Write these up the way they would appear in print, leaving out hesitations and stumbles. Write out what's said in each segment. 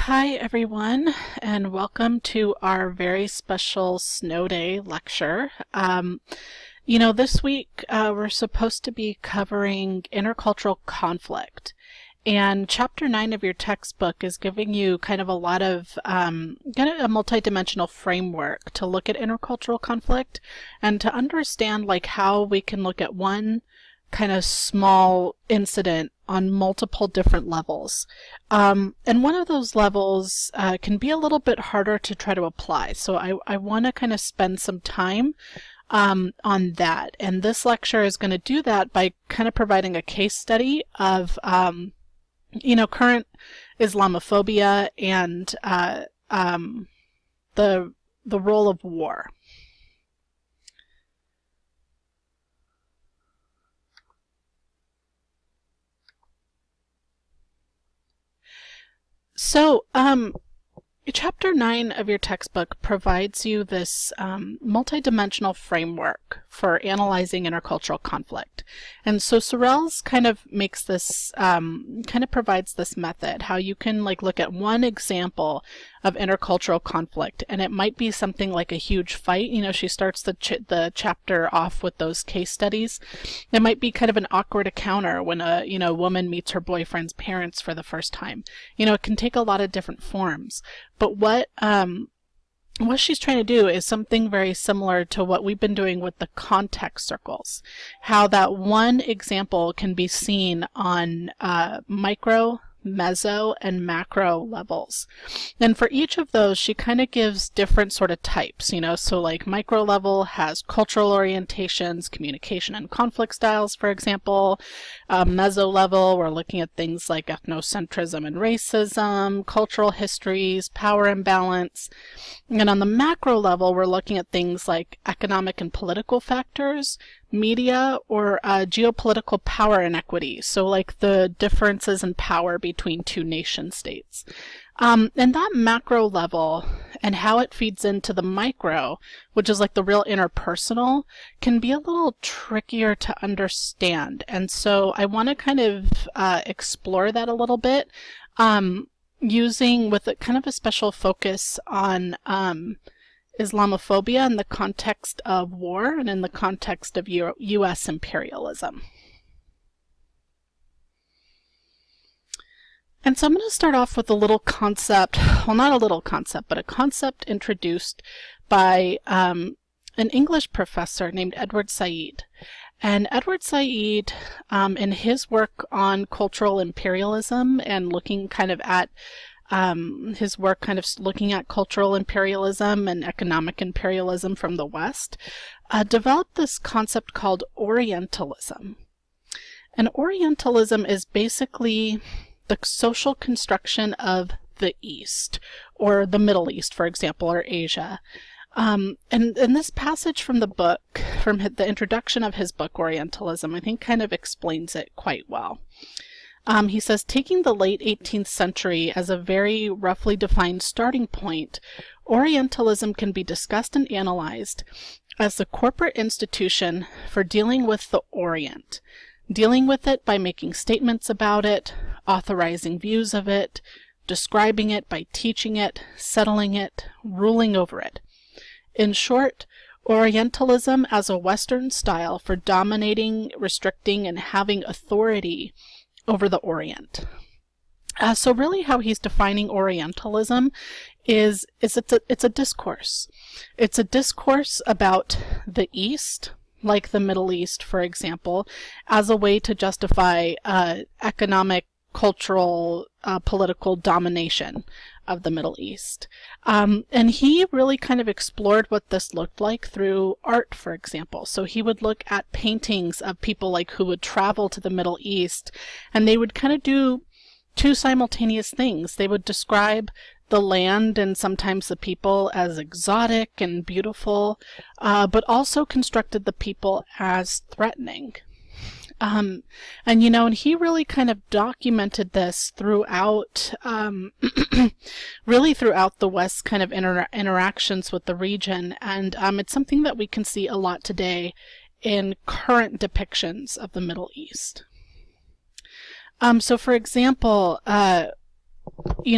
Hi everyone, and welcome to our very special Snow Day lecture. This week we're supposed to be covering intercultural conflict, and Chapter 9 of your textbook is giving you kind of a lot of kind of a multidimensional framework to look at intercultural conflict and to understand like how we can look at one kind of small incident on multiple different levels. And one of those levels can be a little bit harder to try to apply. So I want to kind of spend some time on that. And this lecture is going to do that by kind of providing a case study of, current Islamophobia and the role of war. So, Chapter 9 of your textbook provides you this multidimensional framework for analyzing intercultural conflict. And so Sorrell's kind of makes this, provides this method, how you can like look at one example of intercultural conflict, and it might be something like a huge fight. She starts the chapter off with those case studies. It might be kind of an awkward encounter when a, woman meets her boyfriend's parents for the first time. It can take a lot of different forms. But what she's trying to do is something very similar to what we've been doing with the context circles. How that one example can be seen on micro, meso, and macro levels. And for each of those, she kind of gives different sort of types, so like micro level has cultural orientations, communication and conflict styles, for example. Meso level, we're looking at things like ethnocentrism and racism, cultural histories, power imbalance. And on the macro level, we're looking at things like economic and political factors, media, or geopolitical power inequity, so like the differences in power between two nation states. And that macro level and how it feeds into the micro, which is like the real interpersonal, can be a little trickier to understand. And so I want to kind of explore that a little bit, using with a kind of a special focus on Islamophobia in the context of war and in the context of U.S. imperialism. And so I'm going to start off with a little concept, well, not a little concept, but a concept introduced by an English professor named Edward Said. And Edward Said, in his work on cultural imperialism and looking kind of at his work kind of looking at cultural imperialism and economic imperialism from the West, developed this concept called Orientalism. And Orientalism is basically the social construction of the East, or the Middle East, for example, or Asia. And this passage from the book, from the introduction of his book, Orientalism, I think kind of explains it quite well. He says, taking the late 18th century as a very roughly defined starting point, Orientalism can be discussed and analyzed as the corporate institution for dealing with the Orient, dealing with it by making statements about it, authorizing views of it, describing it by teaching it, settling it, ruling over it. In short, Orientalism as a Western style for dominating, restricting, and having authority over the Orient. So really how he's defining Orientalism is it's a discourse. It's a discourse about the East, like the Middle East, for example, as a way to justify economic, cultural, political domination of the Middle East. And he really kind of explored what this looked like through art, for example. So he would look at paintings of people like who would travel to the Middle East, and they would kind of do two simultaneous things. They would describe the land and sometimes the people as exotic and beautiful, but also constructed the people as threatening. And he really kind of documented this throughout, really throughout the West's kind of interactions with the region. And it's something that we can see a lot today in current depictions of the Middle East. So for example,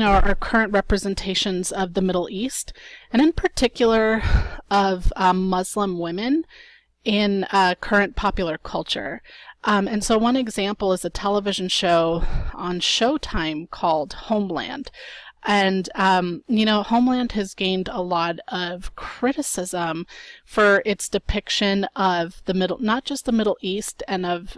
our current representations of the Middle East, and in particular of Muslim women in current popular culture. And so one example is a television show on Showtime called Homeland. And, Homeland has gained a lot of criticism for its depiction of not just the Middle East and of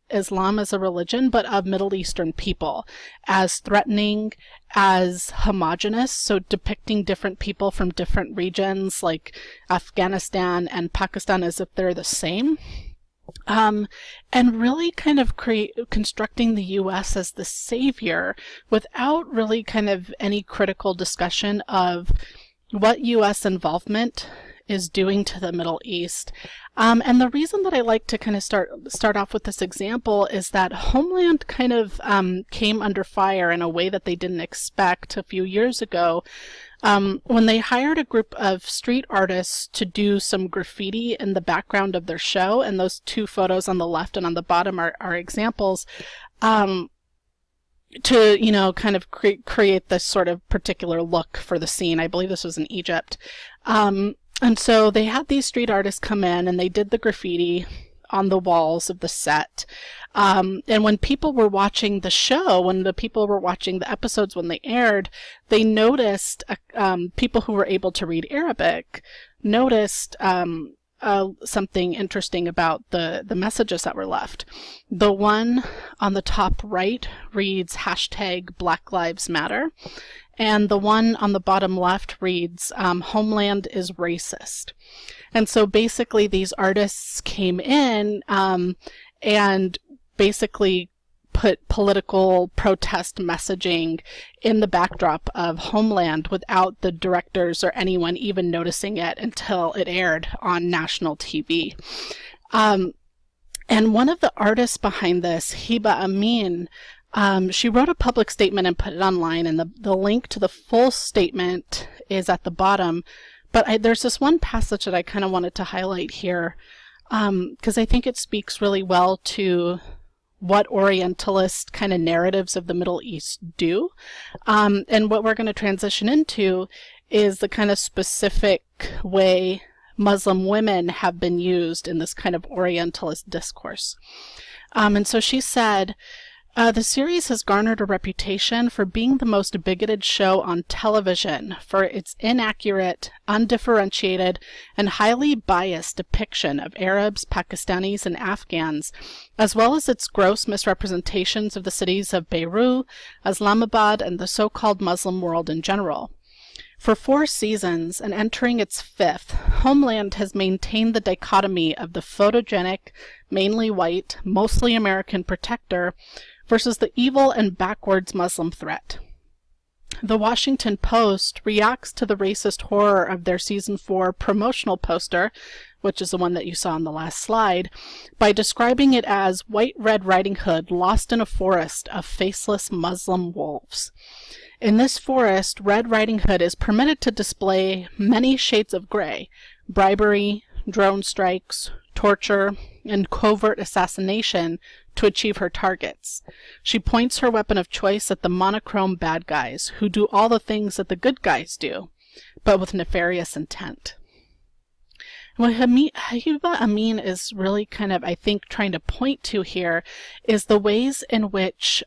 Islam as a religion, but of Middle Eastern people as threatening, as homogenous, so depicting different people from different regions like Afghanistan and Pakistan as if they're the same. And really kind of constructing the U.S. as the savior without really kind of any critical discussion of what U.S. involvement is doing to the Middle East. And the reason that I like to kind of start off with this example is that Homeland kind of came under fire in a way that they didn't expect a few years ago. When they hired a group of street artists to do some graffiti in the background of their show, and those two photos on the left and on the bottom are examples, to, kind of create this sort of particular look for the scene. I believe this was in Egypt. And so they had these street artists come in and they did the graffiti on the walls of the set. And when people were watching the show, when the people were watching the episodes when they aired, they noticed, people who were able to read Arabic noticed something interesting about the messages that were left. The one on the top right reads #BlackLivesMatter. And the one on the bottom left reads, Homeland is racist. And so basically these artists came in and basically put political protest messaging in the backdrop of Homeland without the directors or anyone even noticing it until it aired on national TV. And one of the artists behind this, Heba Amin, she wrote a public statement and put it online, and the link to the full statement is at the bottom. But there's this one passage that I kind of wanted to highlight here, because I think it speaks really well to what Orientalist kind of narratives of the Middle East do. And what we're going to transition into is the kind of specific way Muslim women have been used in this kind of Orientalist discourse. And so she said, the series has garnered a reputation for being the most bigoted show on television for its inaccurate, undifferentiated, and highly biased depiction of Arabs, Pakistanis, and Afghans, as well as its gross misrepresentations of the cities of Beirut, Islamabad, and the so-called Muslim world in general. For 4 seasons, and entering its 5th, Homeland has maintained the dichotomy of the photogenic, mainly white, mostly American protector versus the evil and backwards Muslim threat. The Washington Post reacts to the racist horror of their Season 4 promotional poster, which is the one that you saw on the last slide, by describing it as White Red Riding Hood lost in a forest of faceless Muslim wolves. In this forest, Red Riding Hood is permitted to display many shades of gray: bribery, drone strikes, torture, and covert assassination to achieve her targets. She points her weapon of choice at the monochrome bad guys, who do all the things that the good guys do, but with nefarious intent. What Heba Amin is really kind of, I think, trying to point to here is the ways in which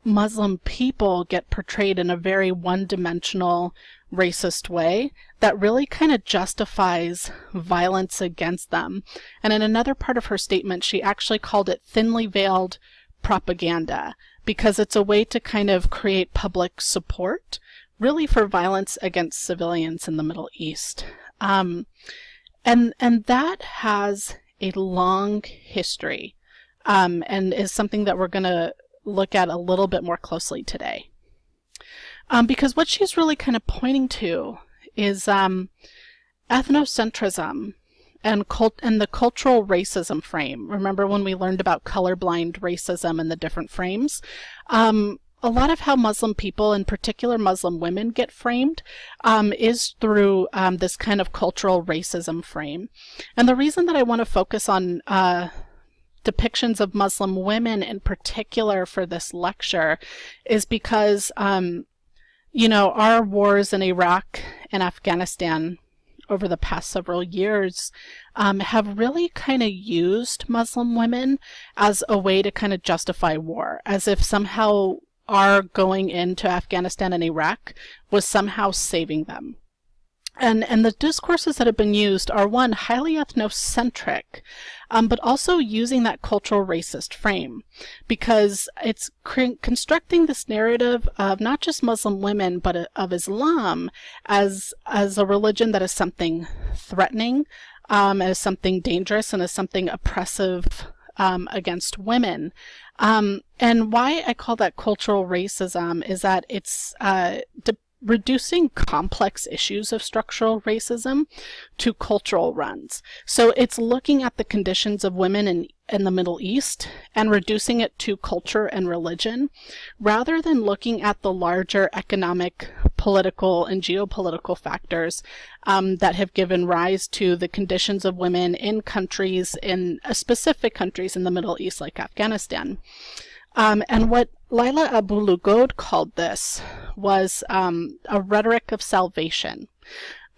Muslim people get portrayed in a very one-dimensional, racist way that really kind of justifies violence against them. And in another part of her statement, she actually called it thinly veiled propaganda, because it's a way to kind of create public support, really, for violence against civilians in the Middle East. And that has a long history, and is something that we're going to look at a little bit more closely today. Because what she's really kind of pointing to is ethnocentrism and the cultural racism frame. Remember when we learned about colorblind racism and the different frames? A lot of how Muslim people, in particular Muslim women, get framed is through this kind of cultural racism frame. And the reason that I want to focus on depictions of Muslim women in particular for this lecture is because, you know, our wars in Iraq and Afghanistan over the past several years have really kind of used Muslim women as a way to kind of justify war, as if somehow our going into Afghanistan and Iraq was somehow saving them. And the discourses that have been used are, one, highly ethnocentric, but also using that cultural racist frame, because it's constructing this narrative of not just Muslim women, but of Islam as a religion that is something threatening, as something dangerous, and as something oppressive against women. And why I call that cultural racism is that it's reducing complex issues of structural racism to cultural runs. So it's looking at the conditions of women in the Middle East and reducing it to culture and religion, rather than looking at the larger economic, political, and geopolitical factors that have given rise to the conditions of women in countries, in specific countries in the Middle East, like Afghanistan. And what Laila Abu Lughod called this was a rhetoric of salvation.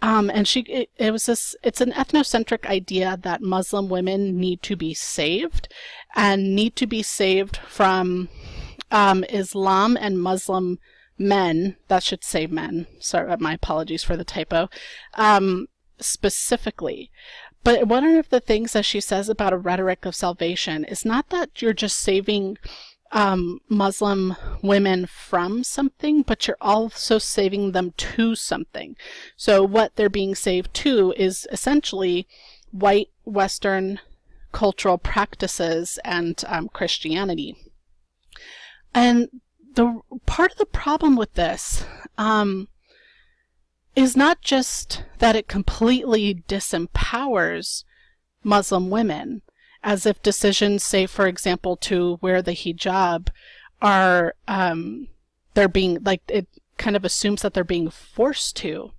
And it's an ethnocentric idea that Muslim women need to be saved, and need to be saved from Islam and Muslim men. That should say men. Sorry, my apologies for the typo. Specifically. But one of the things that she says about a rhetoric of salvation is not that you're just saving Muslim women from something, but you're also saving them to something. So what they're being saved to is essentially white Western cultural practices and Christianity. And the part of the problem with this is not just that it completely disempowers Muslim women, as if decisions, say, for example, to wear the hijab are, they're being, like, it kind of assumes that they're being forced to.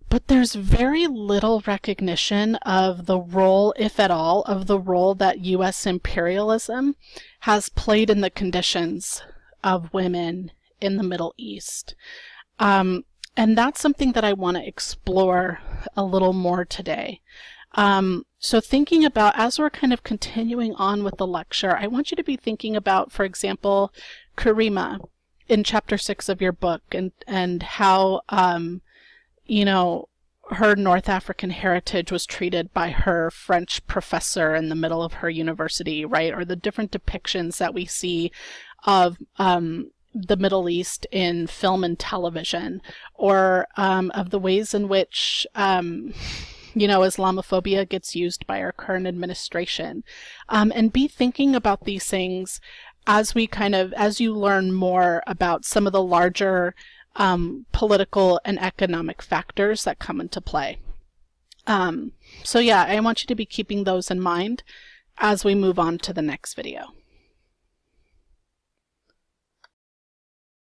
But there's very little recognition of the role, if at all, of the role that U.S. imperialism has played in the conditions of women in the Middle East. And that's something that I want to explore a little more today. So thinking about, as we're kind of continuing on with the lecture, I want you to be thinking about, for example, Karima in chapter 6 of your book, and how, you know, her North African heritage was treated by her French professor in the middle of her university, right? Or the different depictions that we see of the Middle East in film and television, or of the ways in which you know, Islamophobia gets used by our current administration. And be thinking about these things as you learn more about some of the larger political and economic factors that come into play. So yeah, I want you to be keeping those in mind as we move on to the next video.